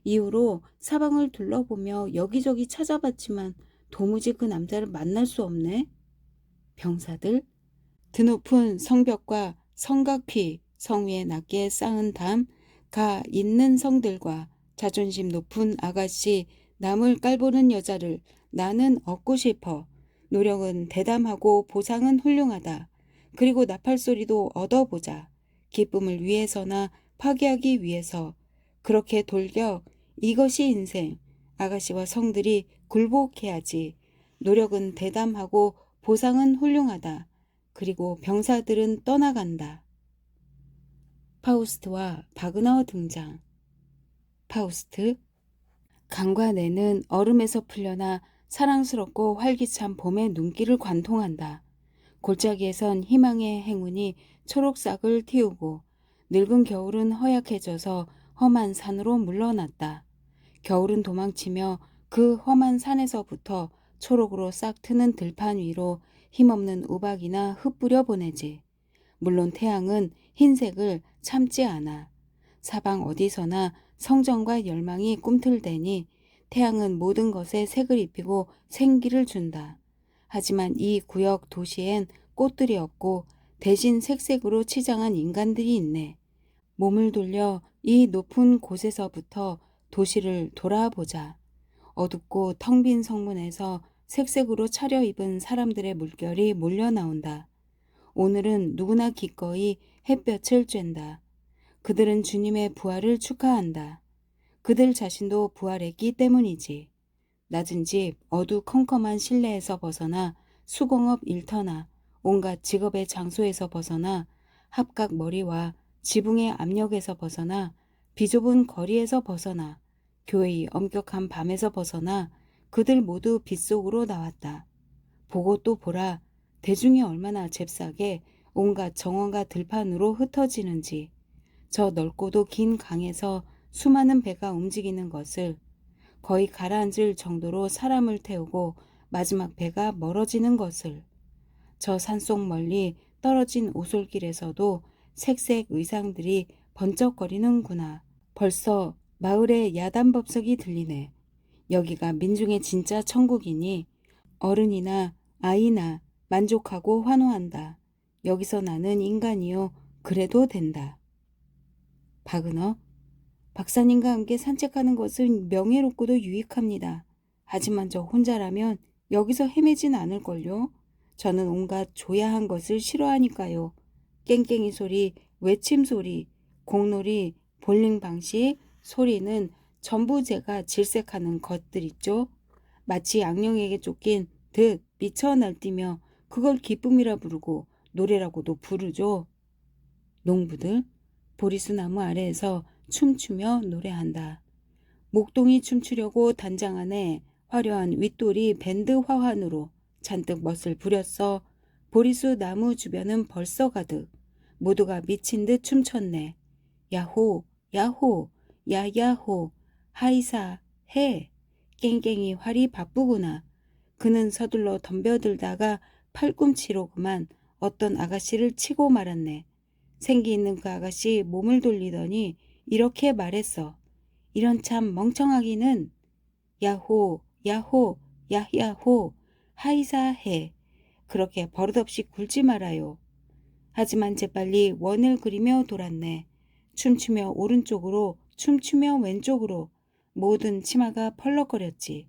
이후로 사방을 둘러보며 여기저기 찾아봤지만 도무지 그 남자를 만날 수 없네. 병사들, 드높은 성벽과 성곽피, 성 위에 낮게 쌓은 담, 가 있는 성들과 자존심 높은 아가씨, 남을 깔보는 여자를 나는 얻고 싶어. 노력은 대담하고 보상은 훌륭하다. 그리고 나팔소리도 얻어보자. 기쁨을 위해서나 파괴하기 위해서. 그렇게 돌격, 이것이 인생. 아가씨와 성들이 굴복해야지. 노력은 대담하고 보상은 훌륭하다. 그리고 병사들은 떠나간다. 파우스트와 바그너 등장. 파우스트, 강과 내는 얼음에서 풀려나 사랑스럽고 활기찬 봄의 눈길을 관통한다. 골짜기에선 희망의 행운이 초록싹을 틔우고 늙은 겨울은 허약해져서 험한 산으로 물러났다. 겨울은 도망치며 그 험한 산에서부터 초록으로 싹 트는 들판 위로 힘없는 우박이나 흩뿌려 보내지. 물론 태양은 흰색을 참지 않아. 사방 어디서나 성정과 열망이 꿈틀대니 태양은 모든 것에 색을 입히고 생기를 준다. 하지만 이 구역 도시엔 꽃들이 없고 대신 색색으로 치장한 인간들이 있네. 몸을 돌려 이 높은 곳에서부터 도시를 돌아보자. 어둡고 텅 빈 성문에서 색색으로 차려입은 사람들의 물결이 몰려 나온다. 오늘은 누구나 기꺼이 햇볕을 쬐다. 그들은 주님의 부활을 축하한다. 그들 자신도 부활했기 때문이지. 낮은 집 어두컴컴한 실내에서 벗어나 수공업 일터나 온갖 직업의 장소에서 벗어나 합각 머리와 지붕의 압력에서 벗어나 비좁은 거리에서 벗어나 교회의 엄격한 밤에서 벗어나 그들 모두 빛 속으로 나왔다. 보고 또 보라. 대중이 얼마나 잽싸게 온갖 정원과 들판으로 흩어지는지. 저 넓고도 긴 강에서 수많은 배가 움직이는 것을, 거의 가라앉을 정도로 사람을 태우고 마지막 배가 멀어지는 것을, 저 산속 멀리 떨어진 오솔길에서도 색색 의상들이 번쩍거리는구나. 벌써 마을의 야단법석이 들리네. 여기가 민중의 진짜 천국이니 어른이나 아이나 만족하고 환호한다. 여기서 나는 인간이요. 그래도 된다. 바그너, 박사님과 함께 산책하는 것은 명예롭고도 유익합니다. 하지만 저 혼자라면 여기서 헤매진 않을걸요. 저는 온갖 조야한 것을 싫어하니까요. 깽깽이 소리, 외침 소리, 공놀이, 볼링 방식, 소리는 전부 제가 질색하는 것들 있죠. 마치 악령에게 쫓긴 듯 미쳐 날뛰며 그걸 기쁨이라 부르고 노래라고도 부르죠. 농부들 보리수 나무 아래에서 춤추며 노래한다. 목동이 춤추려고 단장 안에 화려한 윗돌이 밴드 화환으로 잔뜩 멋을 부렸어. 보리수 나무 주변은 벌써 가득. 모두가 미친 듯 춤췄네. 야호, 야호, 야야호, 하이사, 해. 깽깽이 활이 바쁘구나. 그는 서둘러 덤벼들다가 팔꿈치로 그만 어떤 아가씨를 치고 말았네. 생기 있는 그 아가씨 몸을 돌리더니 이렇게 말했어. 이런 참 멍청하기는. 야호, 야호, 야야호, 하이사해. 그렇게 버릇없이 굴지 말아요. 하지만 재빨리 원을 그리며 돌았네. 춤추며 오른쪽으로, 춤추며 왼쪽으로 모든 치마가 펄럭거렸지.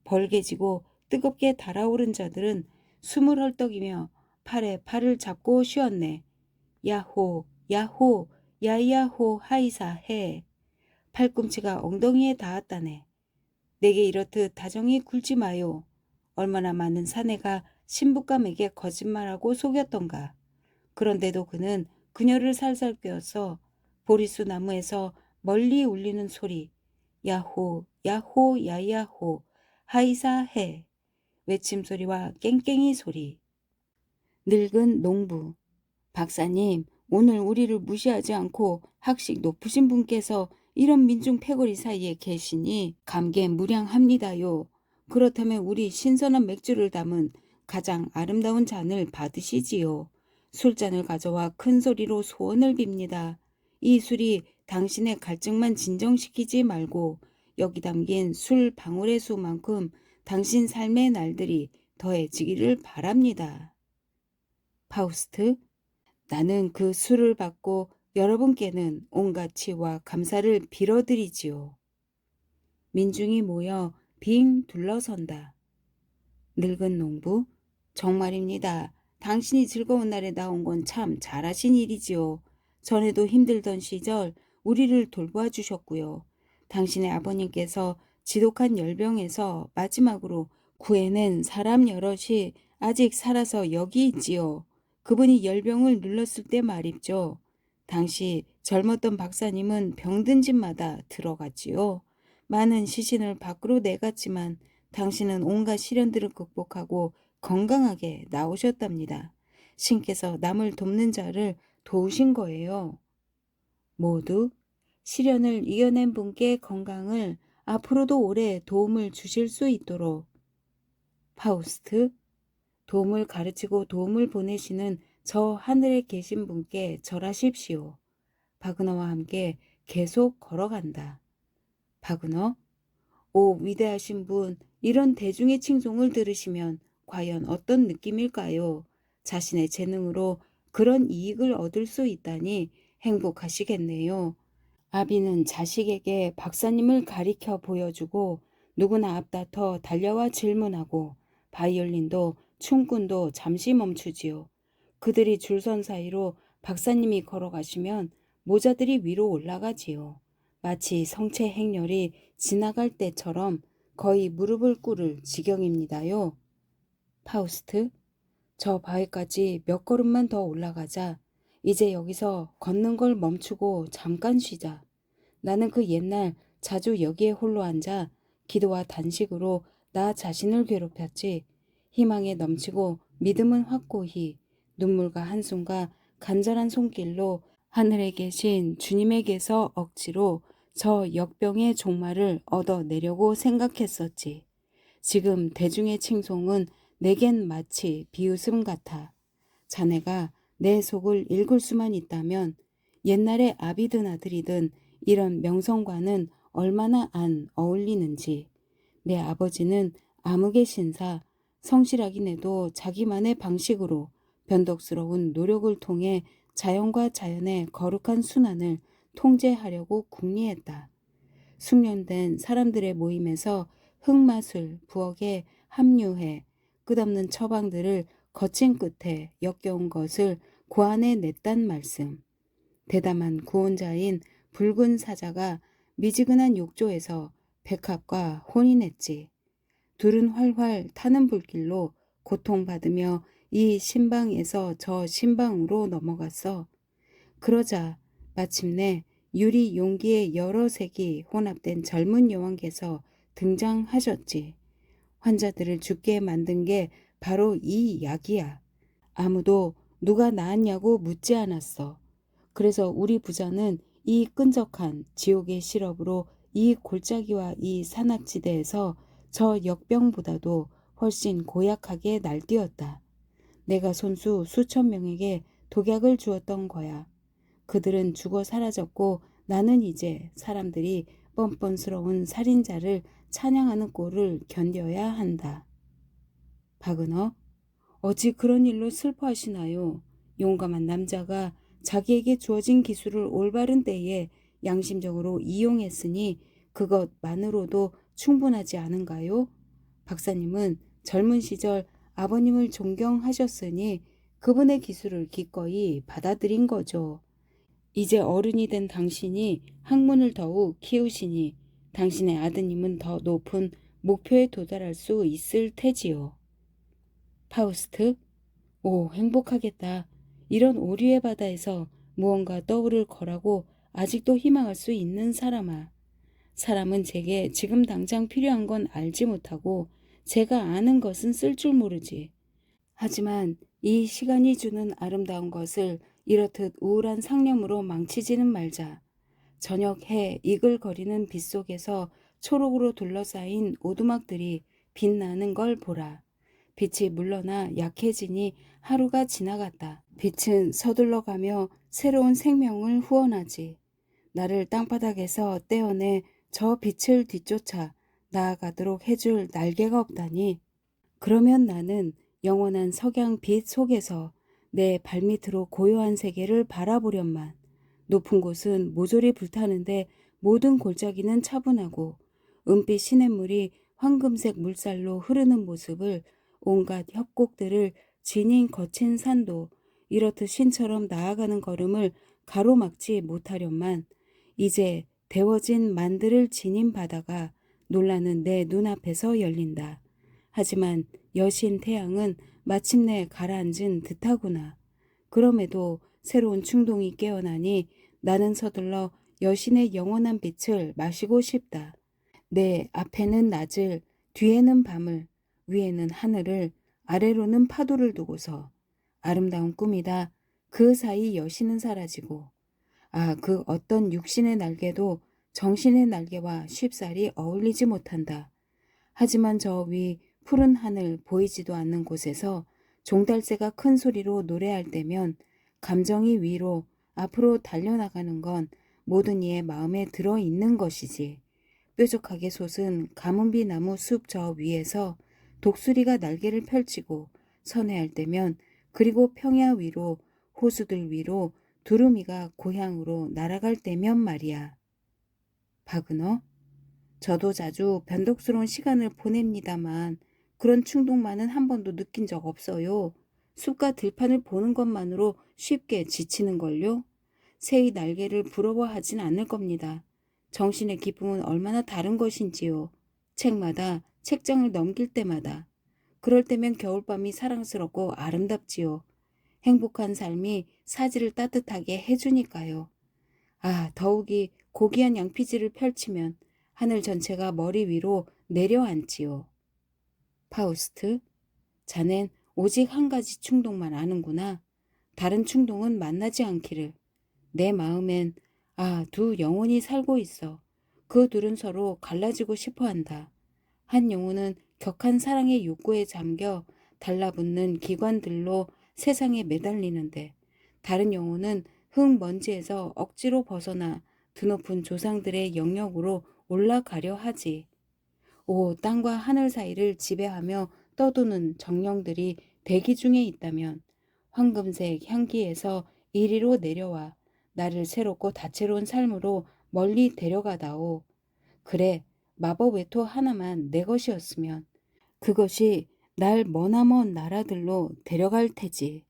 벌개지고 뜨겁게 달아오른 자들은 숨을 헐떡이며 팔에 팔을 잡고 쉬었네. 야호, 야호, 야야호 하이사 해. 팔꿈치가 엉덩이에 닿았다네. 내게 이렇듯 다정히 굴지 마요. 얼마나 많은 사내가 신부감에게 거짓말하고 속였던가. 그런데도 그는 그녀를 살살 꿰어서 보리수 나무에서 멀리 울리는 소리, 야호, 야호, 야야호, 하이사 해. 외침소리와 깽깽이 소리. 늙은 농부. 박사님, 오늘 우리를 무시하지 않고 학식 높으신 분께서 이런 민중 패거리 사이에 계시니 감개무량합니다요. 그렇다면 우리 신선한 맥주를 담은 가장 아름다운 잔을 받으시지요. 술잔을 가져와 큰 소리로 소원을 빕니다. 이 술이 당신의 갈증만 진정시키지 말고 여기 담긴 술 방울의 수만큼 당신 삶의 날들이 더해지기를 바랍니다. 파우스트. 나는 그 술을 받고 여러분께는 온갖 치와 감사를 빌어드리지요. 민중이 모여 빙 둘러선다. 늙은 농부. 정말입니다. 당신이 즐거운 날에 나온 건 참 잘하신 일이지요. 전에도 힘들던 시절 우리를 돌보아 주셨고요. 당신의 아버님께서 지독한 열병에서 마지막으로 구해낸 사람 여럿이 아직 살아서 여기 있지요. 그분이 열병을 눌렀을 때 말입죠. 당시 젊었던 박사님은 병든 집마다 들어갔지요. 많은 시신을 밖으로 내갔지만 당신은 온갖 시련들을 극복하고 건강하게 나오셨답니다. 신께서 남을 돕는 자를 도우신 거예요. 모두 시련을 이겨낸 분께 건강을 앞으로도 오래 도움을 주실 수 있도록. 파우스트. 도움을 가르치고 도움을 보내시는 저 하늘에 계신 분께 절하십시오. 바그너와 함께 계속 걸어간다. 바그너. 오 위대하신 분, 이런 대중의 칭송을 들으시면 과연 어떤 느낌일까요? 자신의 재능으로 그런 이익을 얻을 수 있다니 행복하시겠네요. 아비는 자식에게 박사님을 가리켜 보여주고 누구나 앞다퉈 달려와 질문하고 바이올린도 춤꾼도 잠시 멈추지요. 그들이 줄선 사이로 박사님이 걸어가시면 모자들이 위로 올라가지요. 마치 성체 행렬이 지나갈 때처럼 거의 무릎을 꿇을 지경입니다요. 파우스트. 저 바위까지 몇 걸음만 더 올라가자. 이제 여기서 걷는 걸 멈추고 잠깐 쉬자. 나는 그 옛날 자주 여기에 홀로 앉아 기도와 단식으로 나 자신을 괴롭혔지. 희망에 넘치고 믿음은 확고히 눈물과 한숨과 간절한 손길로 하늘에 계신 주님에게서 억지로 저 역병의 종말을 얻어내려고 생각했었지. 지금 대중의 칭송은 내겐 마치 비웃음 같아. 자네가 내 속을 읽을 수만 있다면 옛날에 아비든 아들이든 이런 명성과는 얼마나 안 어울리는지. 내 아버지는 암흑의 신사, 성실하긴 해도 자기만의 방식으로 변덕스러운 노력을 통해 자연과 자연의 거룩한 순환을 통제하려고 궁리했다. 숙련된 사람들의 모임에서 흑마술, 부엌에 합류해 끝없는 처방들을 거친 끝에 역겨운 것을 고안해 냈단 말씀. 대담한 구원자인 붉은 사자가 미지근한 욕조에서 백합과 혼인했지. 둘은 활활 타는 불길로 고통받으며 이 신방에서 저 신방으로 넘어갔어. 그러자 마침내 유리 용기에 여러 색이 혼합된 젊은 여왕께서 등장하셨지. 환자들을 죽게 만든 게 바로 이 약이야. 아무도 누가 나았냐고 묻지 않았어. 그래서 우리 부자는 이 끈적한 지옥의 시럽으로 이 골짜기와 이 산악지대에서 저 역병보다도 훨씬 고약하게 날뛰었다. 내가 손수 수천 명에게 독약을 주었던 거야. 그들은 죽어 사라졌고 나는 이제 사람들이 뻔뻔스러운 살인자를 찬양하는 꼴을 견뎌야 한다. 박은호, 어찌 그런 일로 슬퍼하시나요? 용감한 남자가 자기에게 주어진 기술을 올바른 때에 양심적으로 이용했으니 그것만으로도 충분하지 않은가요? 박사님은 젊은 시절 아버님을 존경하셨으니 그분의 기술을 기꺼이 받아들인 거죠. 이제 어른이 된 당신이 학문을 더욱 키우시니 당신의 아드님은 더 높은 목표에 도달할 수 있을 테지요. 파우스트, 오, 행복하겠다. 이런 오류의 바다에서 무언가 떠오를 거라고 아직도 희망할 수 있는 사람아. 사람은 제게 지금 당장 필요한 건 알지 못하고 제가 아는 것은 쓸 줄 모르지. 하지만 이 시간이 주는 아름다운 것을 이렇듯 우울한 상념으로 망치지는 말자. 저녁 해 이글거리는 빛 속에서 초록으로 둘러싸인 오두막들이 빛나는 걸 보라. 빛이 물러나 약해지니 하루가 지나갔다. 빛은 서둘러가며 새로운 생명을 후원하지. 나를 땅바닥에서 떼어내 저 빛을 뒤쫓아 나아가도록 해줄 날개가 없다니. 그러면 나는 영원한 석양 빛 속에서 내 발밑으로 고요한 세계를 바라보련만. 높은 곳은 모조리 불타는데 모든 골짜기는 차분하고 은빛 시냇물이 황금색 물살로 흐르는 모습을 온갖 협곡들을 지닌 거친 산도 이렇듯 신처럼 나아가는 걸음을 가로막지 못하련만 이제 데워진 만들을 지닌 바다가 놀라는 내 눈앞에서 열린다. 하지만 여신 태양은 마침내 가라앉은 듯하구나. 그럼에도 새로운 충동이 깨어나니 나는 서둘러 여신의 영원한 빛을 마시고 싶다. 내 앞에는 낮을, 뒤에는 밤을, 위에는 하늘을, 아래로는 파도를 두고서 아름다운 꿈이다. 그 사이 여신은 사라지고 그 어떤 육신의 날개도 정신의 날개와 쉽사리 어울리지 못한다. 하지만 저 위 푸른 하늘 보이지도 않는 곳에서 종달새가 큰 소리로 노래할 때면 감정이 위로 앞으로 달려나가는 건 모든 이의 마음에 들어있는 것이지. 뾰족하게 솟은 가문비 나무 숲 저 위에서 독수리가 날개를 펼치고 선회할 때면 그리고 평야 위로 호수들 위로 두루미가 고향으로 날아갈 때면 말이야. 박은호, 저도 자주 변덕스러운 시간을 보냅니다만 그런 충동만은 한 번도 느낀 적 없어요. 숲과 들판을 보는 것만으로 쉽게 지치는걸요. 새의 날개를 부러워하진 않을 겁니다. 정신의 기쁨은 얼마나 다른 것인지요. 책마다 책장을 넘길 때마다. 그럴 때면 겨울밤이 사랑스럽고 아름답지요. 행복한 삶이 사지를 따뜻하게 해주니까요. 더욱이 고귀한 양피지를 펼치면 하늘 전체가 머리 위로 내려앉지요. 파우스트, 자넨 오직 한 가지 충동만 아는구나. 다른 충동은 만나지 않기를. 내 마음엔 두 영혼이 살고 있어. 그 둘은 서로 갈라지고 싶어 한다. 한 영혼은 격한 사랑의 욕구에 잠겨 달라붙는 기관들로 세상에 매달리는데 다른 영혼은 흙먼지에서 억지로 벗어나 드높은 조상들의 영역으로 올라가려 하지. 땅과 하늘 사이를 지배하며 떠도는 정령들이 대기 중에 있다면 황금색 향기에서 이리로 내려와 나를 새롭고 다채로운 삶으로 멀리 데려가다오. 그래, 마법 외토 하나만 내 것이었으면 그것이 날 머나먼 나라들로 데려갈 테지.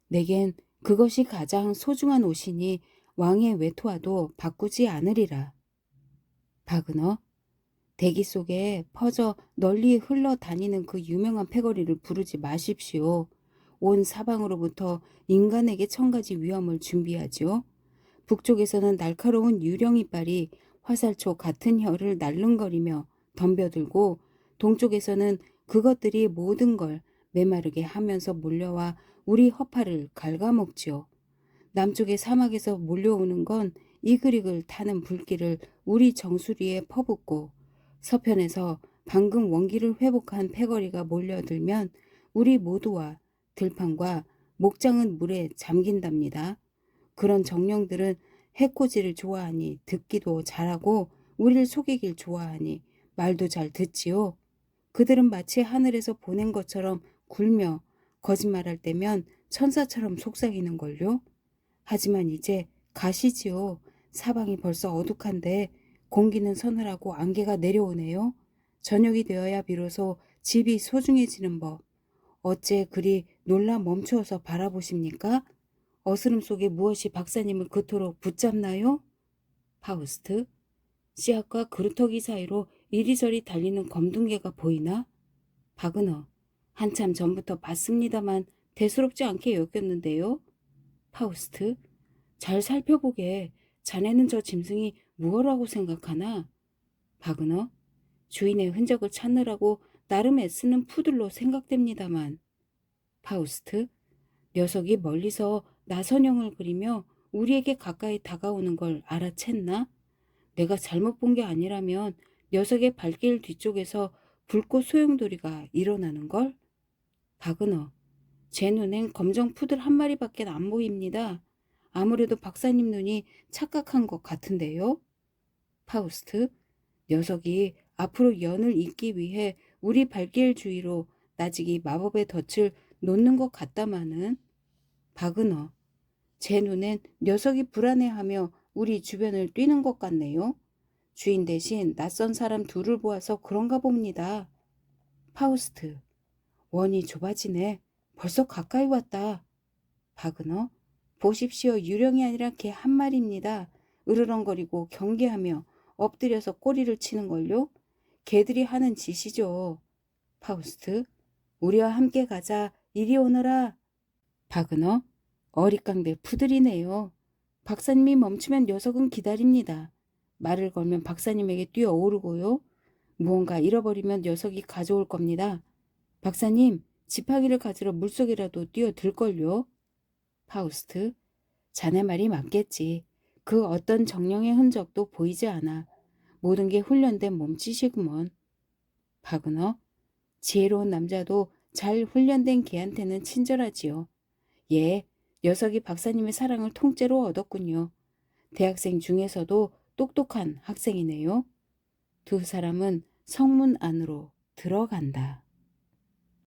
내겐 그것이 가장 소중한 옷이니 왕의 외토와도 바꾸지 않으리라. 박은호, 대기 속에 퍼져 널리 흘러다니는 그 유명한 패거리를 부르지 마십시오. 온 사방으로부터 인간에게 천가지 위험을 준비하지요. 북쪽에서는 날카로운 유령 이빨이 화살초 같은 혀를 날름거리며 덤벼들고, 동쪽에서는 그것들이 모든 걸 메마르게 하면서 몰려와 우리 허파를 갉아먹지요. 남쪽의 사막에서 몰려오는 건 이글이글 타는 불길을 우리 정수리에 퍼붓고, 서편에서 방금 원기를 회복한 패거리가 몰려들면 우리 모두와 들판과 목장은 물에 잠긴답니다. 그런 정령들은 해코지를 좋아하니 듣기도 잘하고 우리를 속이길 좋아하니 말도 잘 듣지요. 그들은 마치 하늘에서 보낸 것처럼 굴며 거짓말할 때면 천사처럼 속삭이는걸요. 하지만 이제 가시지요. 사방이 벌써 어둑한데 공기는 서늘하고 안개가 내려오네요. 저녁이 되어야 비로소 집이 소중해지는 법. 어째 그리 놀라 멈추어서 바라보십니까? 어스름 속에 무엇이 박사님을 그토록 붙잡나요? 파우스트, 씨앗과 그루터기 사이로 이리저리 달리는 검둥개가 보이나? 바그너, 한참 전부터 봤습니다만 대수롭지 않게 여겼는데요. 파우스트, 잘 살펴보게. 자네는 저 짐승이 무엇라고 생각하나? 바그너, 주인의 흔적을 찾느라고 나름 애쓰는 푸들로 생각됩니다만. 파우스트, 녀석이 멀리서 나선형을 그리며 우리에게 가까이 다가오는 걸 알아챘나? 내가 잘못 본 게 아니라면 녀석의 발길 뒤쪽에서 불꽃 소용돌이가 일어나는 걸? 바그너, 제 눈엔 검정 푸들 한 마리밖에 안 보입니다. 아무래도 박사님 눈이 착각한 것 같은데요. 파우스트, 녀석이 앞으로 연을 잇기 위해 우리 발길 주위로 나직이 마법의 덫을 놓는 것 같다마는. 바그너, 제 눈엔 녀석이 불안해하며 우리 주변을 뛰는 것 같네요. 주인 대신 낯선 사람 둘을 보아서 그런가 봅니다. 파우스트, 원이 좁아지네. 벌써 가까이 왔다. 바그너, 보십시오. 유령이 아니라 개 한 마리입니다. 으르렁거리고 경계하며 엎드려서 꼬리를 치는걸요. 개들이 하는 짓이죠. 파우스트, 우리와 함께 가자. 이리 오너라. 바그너, 어릿광대 푸들이네요. 박사님이 멈추면 녀석은 기다립니다. 말을 걸면 박사님에게 뛰어오르고요. 무언가 잃어버리면 녀석이 가져올 겁니다. 박사님, 지팡이를 가지러 물속이라도 뛰어들걸요. 파우스트, 자네 말이 맞겠지. 그 어떤 정령의 흔적도 보이지 않아. 모든 게 훈련된 몸짓이구먼. 바그너, 지혜로운 남자도 잘 훈련된 개한테는 친절하지요. 예, 녀석이 박사님의 사랑을 통째로 얻었군요. 대학생 중에서도 똑똑한 학생이네요. 두 사람은 성문 안으로 들어간다.